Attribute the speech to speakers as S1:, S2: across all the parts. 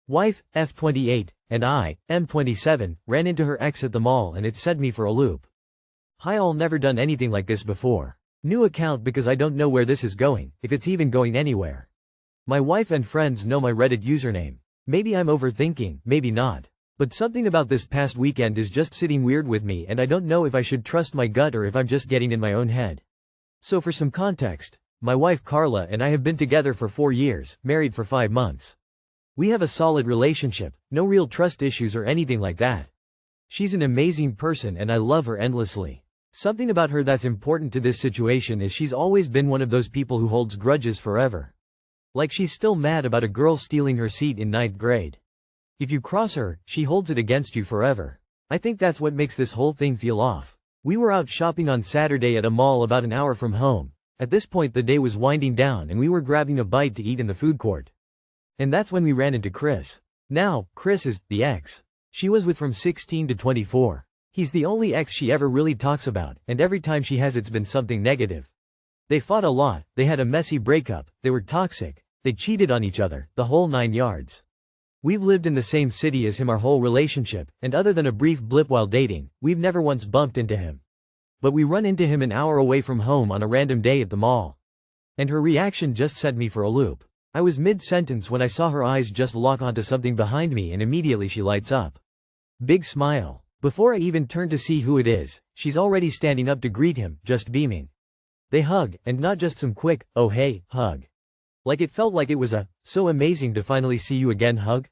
S1: Wife, F28, and I, M27, ran into her ex at the mall and it sent me for a loop. Hi all, never done anything like this before. New account because I don't know where this is going, if it's even going anywhere. My wife and friends know my Reddit username. Maybe I'm overthinking, maybe not. But something about this past weekend is just sitting weird with me and I don't know if I should trust my gut or if I'm just getting in my own head. So for some context, my wife Carla and I have been together for 4 years, married for 5 months. We have a solid relationship, no real trust issues or anything like that. She's an amazing person and I love her endlessly. Something about her that's important to this situation is she's always been one of those people who holds grudges forever. Like she's still mad about a girl stealing her seat in 9th grade. If you cross her, she holds it against you forever. I think that's what makes this whole thing feel off. We were out shopping on Saturday at a mall about an hour from home. At this point the day was winding down and we were grabbing a bite to eat in the food court. And that's when we ran into Chris. Now, Chris is the ex she was with from 16 to 24. He's the only ex she ever really talks about, and every time she has it's been something negative. They fought a lot, they had a messy breakup, they were toxic, they cheated on each other, the whole 9 yards. We've lived in the same city as him our whole relationship, and other than a brief blip while dating, we've never once bumped into him. But we run into him an hour away from home on a random day at the mall. And her reaction just sent me for a loop. I was mid-sentence when I saw her eyes just lock onto something behind me and immediately she lights up. Big smile. Before I even turn to see who it is, she's already standing up to greet him, just beaming. They hug, and not just some quick, oh hey, hug. Like it felt like it was a, so amazing to finally see you again hug.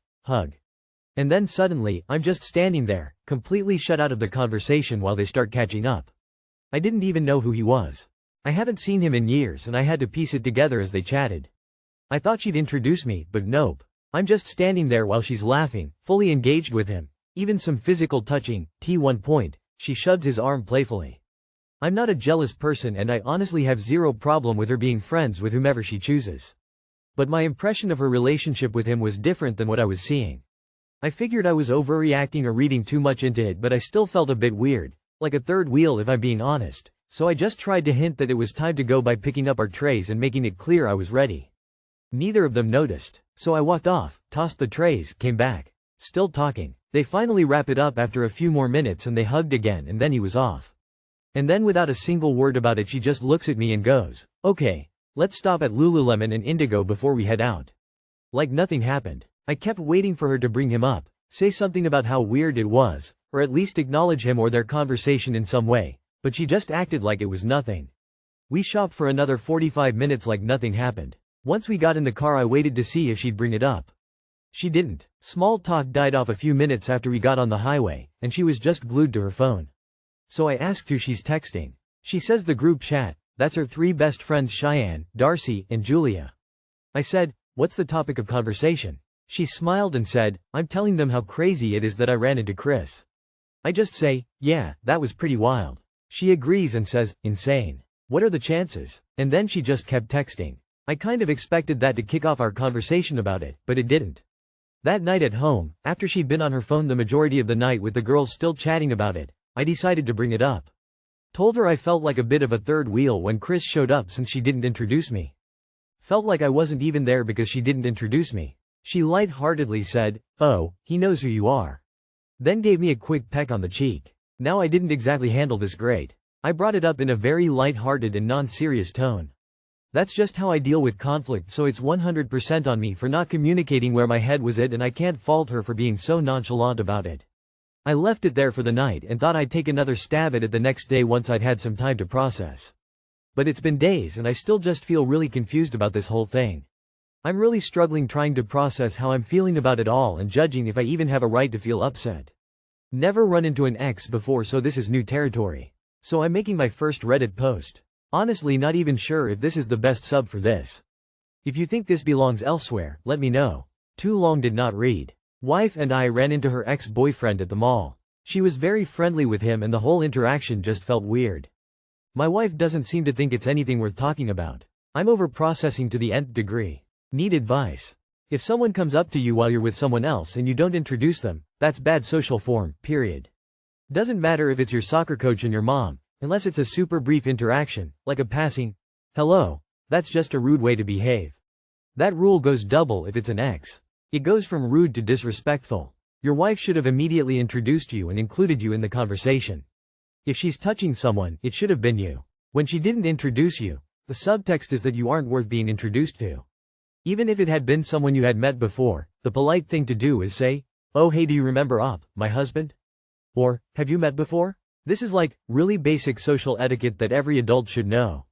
S1: And then suddenly, I'm just standing there, completely shut out of the conversation while they start catching up. I didn't even know who he was. I haven't seen him in years and I had to piece it together as they chatted. I thought she'd introduce me, but nope. I'm just standing there while she's laughing, fully engaged with him. Even some physical touching. T1 point. She shoved his arm playfully. I'm not a jealous person and I honestly have zero problem with her being friends with whomever she chooses. But my impression of her relationship with him was different than what I was seeing. I figured I was overreacting or reading too much into it, but I still felt a bit weird, like a third wheel if I'm being honest, so I just tried to hint that it was time to go by picking up our trays and making it clear I was ready. Neither of them noticed, so I walked off, tossed the trays, came back. Still talking. They finally wrap it up after a few more minutes and they hugged again and then he was off. And then without a single word about it she just looks at me and goes, okay, let's stop at Lululemon and Indigo before we head out. Like nothing happened. I kept waiting for her to bring him up, say something about how weird it was, or at least acknowledge him or their conversation in some way, but she just acted like it was nothing. We shopped for another 45 minutes like nothing happened. Once we got in the car I waited to see if she'd bring it up. She didn't. Small talk died off a few minutes after we got on the highway, and she was just glued to her phone. So I asked who she's texting. She says the group chat, that's her 3 best friends Cheyenne, Darcy, and Julia. I said, what's the topic of conversation? She smiled and said, I'm telling them how crazy it is that I ran into Chris. I just say, yeah, that was pretty wild. She agrees and says, insane. What are the chances? And then she just kept texting. I kind of expected that to kick off our conversation about it, but it didn't. That night at home, after she'd been on her phone the majority of the night with the girls still chatting about it, I decided to bring it up. Told her I felt like a bit of a third wheel when Chris showed up since she didn't introduce me. Felt like I wasn't even there because she didn't introduce me. She light-heartedly said, oh, he knows who you are. Then gave me a quick peck on the cheek. Now I didn't exactly handle this great. I brought it up in a very light-hearted and non-serious tone. That's just how I deal with conflict, so it's 100% on me for not communicating where my head was at and I can't fault her for being so nonchalant about it. I left it there for the night and thought I'd take another stab at it the next day once I'd had some time to process. But it's been days and I still just feel really confused about this whole thing. I'm really struggling trying to process how I'm feeling about it all and judging if I even have a right to feel upset. Never run into an ex before, so this is new territory. So I'm making my first Reddit post. Honestly not even sure if this is the best sub for this. If you think this belongs elsewhere, let me know. Too long did not read. Wife and I ran into her ex-boyfriend at the mall. She was very friendly with him and the whole interaction just felt weird. My wife doesn't seem to think it's anything worth talking about. I'm over-processing to the nth degree. Need advice. If someone comes up to you while you're with someone else and you don't introduce them, that's bad social form, period. Doesn't matter if it's your soccer coach and your mom. Unless it's a super brief interaction, like a passing, hello, that's just a rude way to behave. That rule goes double if it's an ex. It goes from rude to disrespectful. Your wife should have immediately introduced you and included you in the conversation. If she's touching someone, it should have been you. When she didn't introduce you, the subtext is that you aren't worth being introduced to. Even if it had been someone you had met before, the polite thing to do is say, "Oh hey, do you remember my husband?" Or, "Have you met before?" This is like, really basic social etiquette that every adult should know.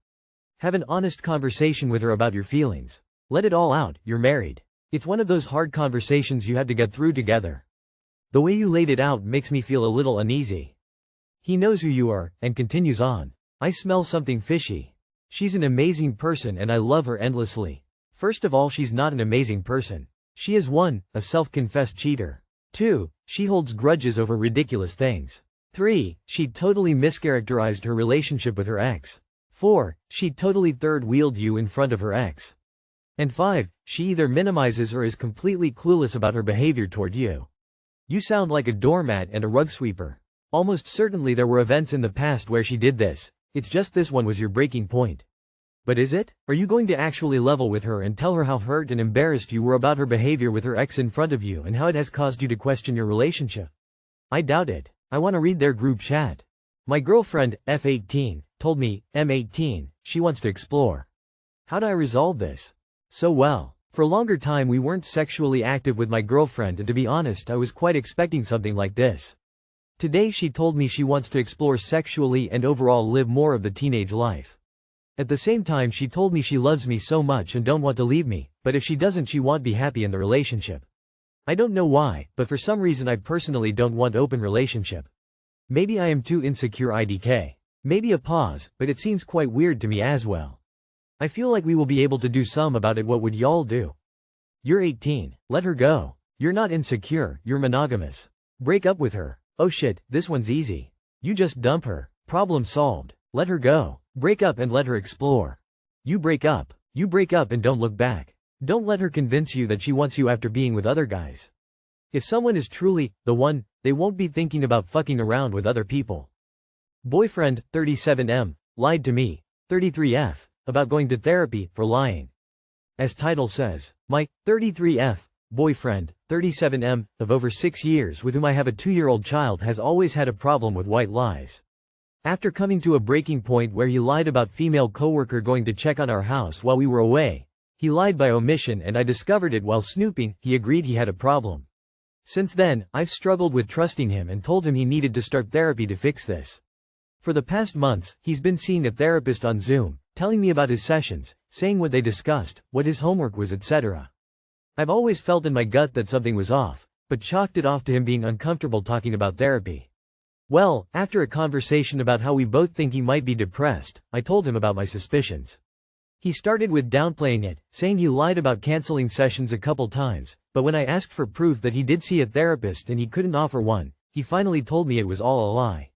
S1: Have an honest conversation with her about your feelings. Let it all out, you're married. It's one of those hard conversations you had to get through together. The way you laid it out makes me feel a little uneasy. He knows who you are, and continues on. I smell something fishy. She's an amazing person and I love her endlessly. First of all, she's not an amazing person. She is 1, a self-confessed cheater. 2, she holds grudges over ridiculous things. 3, she totally mischaracterized her relationship with her ex. 4, she totally third-wheeled you in front of her ex. And 5, she either minimizes or is completely clueless about her behavior toward you. You sound like a doormat and a rug sweeper. Almost certainly there were events in the past where she did this, it's just this one was your breaking point. But is it? Are you going to actually level with her and tell her how hurt and embarrassed you were about her behavior with her ex in front of you and how it has caused you to question your relationship? I doubt it. I want to read their group chat. My girlfriend, F18, told me, M18, she wants to explore. How do I resolve this? So well, for a longer time we weren't sexually active with my girlfriend and to be honest I was quite expecting something like this. Today she told me she wants to explore sexually and overall live more of the teenage life. At the same time she told me she loves me so much and don't want to leave me, but if she doesn't she won't be happy in the relationship. I don't know why, but for some reason I personally don't want open relationship. Maybe I am too insecure IDK. Maybe a pause, but it seems quite weird to me as well. I feel like we will be able to do some about it. What would y'all do? You're 18, let her go. You're not insecure, you're monogamous. Break up with her. Oh shit, this one's easy. You just dump her. Problem solved. Let her go. Break up and let her explore. You break up. You break up and don't look back. Don't let her convince you that she wants you after being with other guys. If someone is truly the one, they won't be thinking about fucking around with other people. Boyfriend, 37M, lied to me, 33F, about going to therapy for lying. As title says, my 33F boyfriend, 37M, of over 6 years with whom I have a 2-year-old child has always had a problem with white lies. After coming to a breaking point where he lied about female coworker going to check on our house while we were away, he lied by omission and I discovered it while snooping. He agreed he had a problem. Since then, I've struggled with trusting him and told him he needed to start therapy to fix this. For the past months, he's been seeing a therapist on Zoom, telling me about his sessions, saying what they discussed, what his homework was, etc. I've always felt in my gut that something was off, but chalked it off to him being uncomfortable talking about therapy. Well, after a conversation about how we both think he might be depressed, I told him about my suspicions. He started with downplaying it, saying he lied about canceling sessions a couple times, but when I asked for proof that he did see a therapist and he couldn't offer one, he finally told me it was all a lie.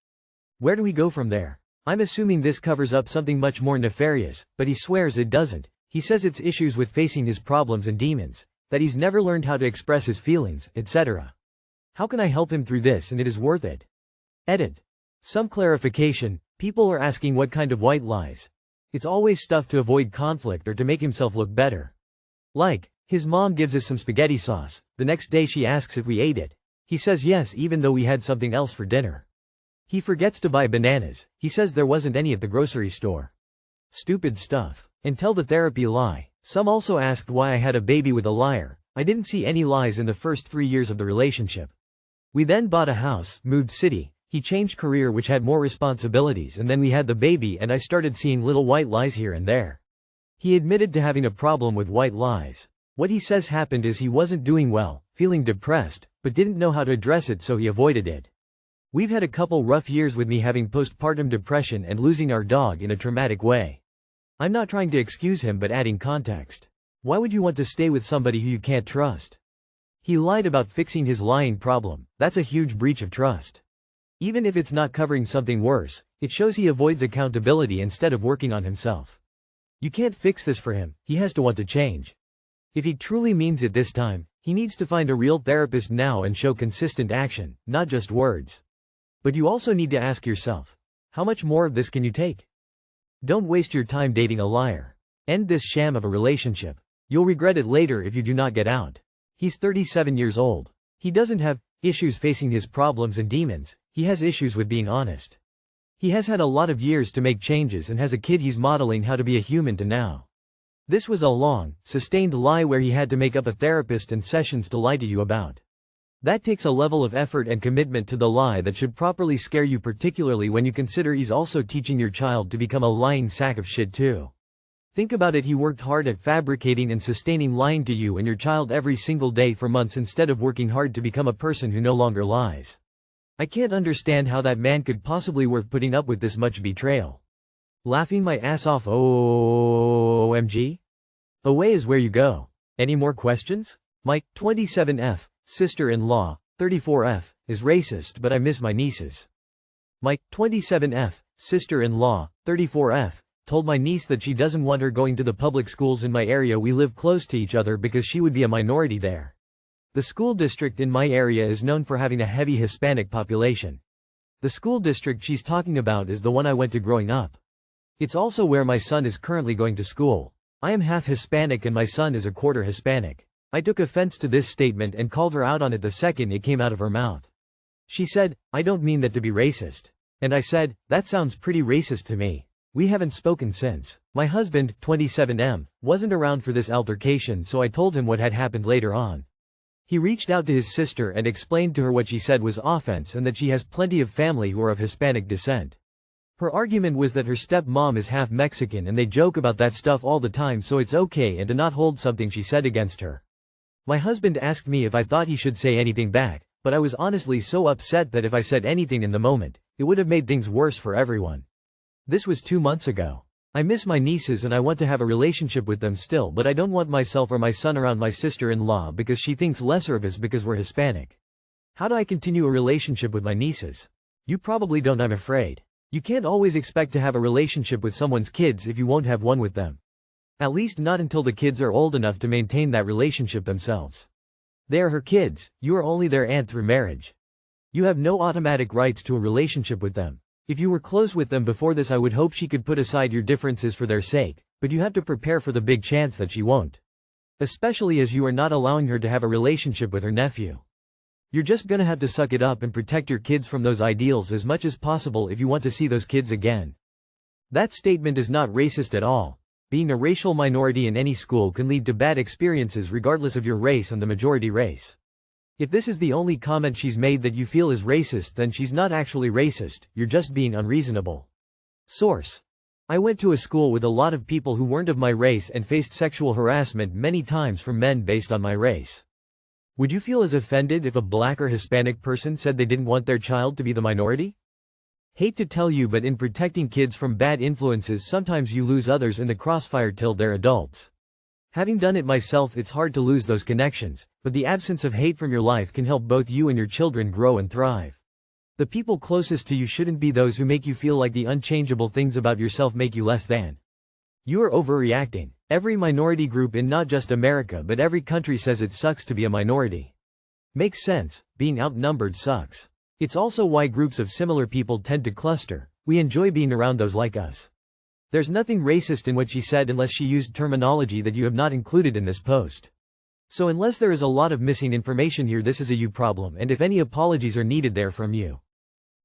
S1: Where do we go from there? I'm assuming this covers up something much more nefarious, but he swears it doesn't. He says it's issues with facing his problems and demons, that he's never learned how to express his feelings, etc. How can I help him through this and it is worth it? Edit. Some clarification, people are asking what kind of white lies. It's always stuff to avoid conflict or to make himself look better. Like, his mom gives us some spaghetti sauce, the next day she asks if we ate it. He says yes even though we had something else for dinner. He forgets to buy bananas, he says there wasn't any at the grocery store. Stupid stuff. And tell the therapy lie. Some also asked why I had a baby with a liar. I didn't see any lies in the first 3 years of the relationship. We then bought a house, moved city. He changed career which had more responsibilities and then we had the baby and I started seeing little white lies here and there. He admitted to having a problem with white lies. What he says happened is he wasn't doing well, feeling depressed, but didn't know how to address it so he avoided it. We've had a couple rough years with me having postpartum depression and losing our dog in a traumatic way. I'm not trying to excuse him but adding context. Why would you want to stay with somebody who you can't trust? He lied about fixing his lying problem. That's a huge breach of trust. Even if it's not covering something worse, it shows he avoids accountability instead of working on himself. You can't fix this for him, he has to want to change. If he truly means it this time, he needs to find a real therapist now and show consistent action, not just words. But you also need to ask yourself, how much more of this can you take? Don't waste your time dating a liar. End this sham of a relationship. You'll regret it later if you do not get out. He's 37 years old. He doesn't have issues facing his problems and demons, he has issues with being honest. He has had a lot of years to make changes and has a kid he's modeling how to be a human to now. This was a long, sustained lie where he had to make up a therapist and sessions to lie to you about. That takes a level of effort and commitment to the lie that should properly scare you, particularly when you consider he's also teaching your child to become a lying sack of shit too. Think about it, he worked hard at fabricating and sustaining lying to you and your child every single day for months instead of working hard to become a person who no longer lies. I can't understand how that man could possibly worth putting up with this much betrayal. Laughing my ass off. OMG? Away is where you go. Any more questions? Mike, 27F, sister-in-law, 34F, is racist but I miss my nieces. Mike, 27F, sister-in-law, 34F, told my niece that she doesn't want her going to the public schools in my area. We live close to each other because she would be a minority there. The school district in my area is known for having a heavy Hispanic population. The school district she's talking about is the one I went to growing up. It's also where my son is currently going to school. I am half Hispanic and my son is a quarter Hispanic. I took offense to this statement and called her out on it the second it came out of her mouth. She said, "I don't mean that to be racist." And I said, "That sounds pretty racist to me." We haven't spoken since. My husband, 27M, wasn't around for this altercation, so I told him what had happened later on. He reached out to his sister and explained to her what she said was offense and that she has plenty of family who are of Hispanic descent. Her argument was that her stepmom is half Mexican and they joke about that stuff all the time, so it's okay and to not hold something she said against her. My husband asked me if I thought he should say anything back, but I was honestly so upset that if I said anything in the moment, it would have made things worse for everyone. This was 2 months ago. I miss my nieces and I want to have a relationship with them still, but I don't want myself or my son around my sister-in-law because she thinks lesser of us because we're Hispanic. How do I continue a relationship with my nieces? You probably don't, I'm afraid. You can't always expect to have a relationship with someone's kids if you won't have one with them. At least not until the kids are old enough to maintain that relationship themselves. They are her kids, you are only their aunt through marriage. You have no automatic rights to a relationship with them. If you were close with them before this, I would hope she could put aside your differences for their sake, but you have to prepare for the big chance that she won't. Especially as you are not allowing her to have a relationship with her nephew. You're just gonna have to suck it up and protect your kids from those ideals as much as possible if you want to see those kids again. That statement is not racist at all. Being a racial minority in any school can lead to bad experiences regardless of your race and the majority race. If this is the only comment she's made that you feel is racist, then she's not actually racist, you're just being unreasonable. Source: I went to a school with a lot of people who weren't of my race and faced sexual harassment many times from men based on my race. Would you feel as offended if a black or Hispanic person said they didn't want their child to be the minority? Hate to tell you, but in protecting kids from bad influences sometimes you lose others in the crossfire till they're adults. Having done it myself, it's hard to lose those connections, but the absence of hate from your life can help both you and your children grow and thrive. The people closest to you shouldn't be those who make you feel like the unchangeable things about yourself make you less than. You are overreacting. Every minority group in not just America but every country says it sucks to be a minority. Makes sense, being outnumbered sucks. It's also why groups of similar people tend to cluster. We enjoy being around those like us. There's nothing racist in what she said unless she used terminology that you have not included in this post. So unless there is a lot of missing information here, this is a you problem, and if any apologies are needed there from you,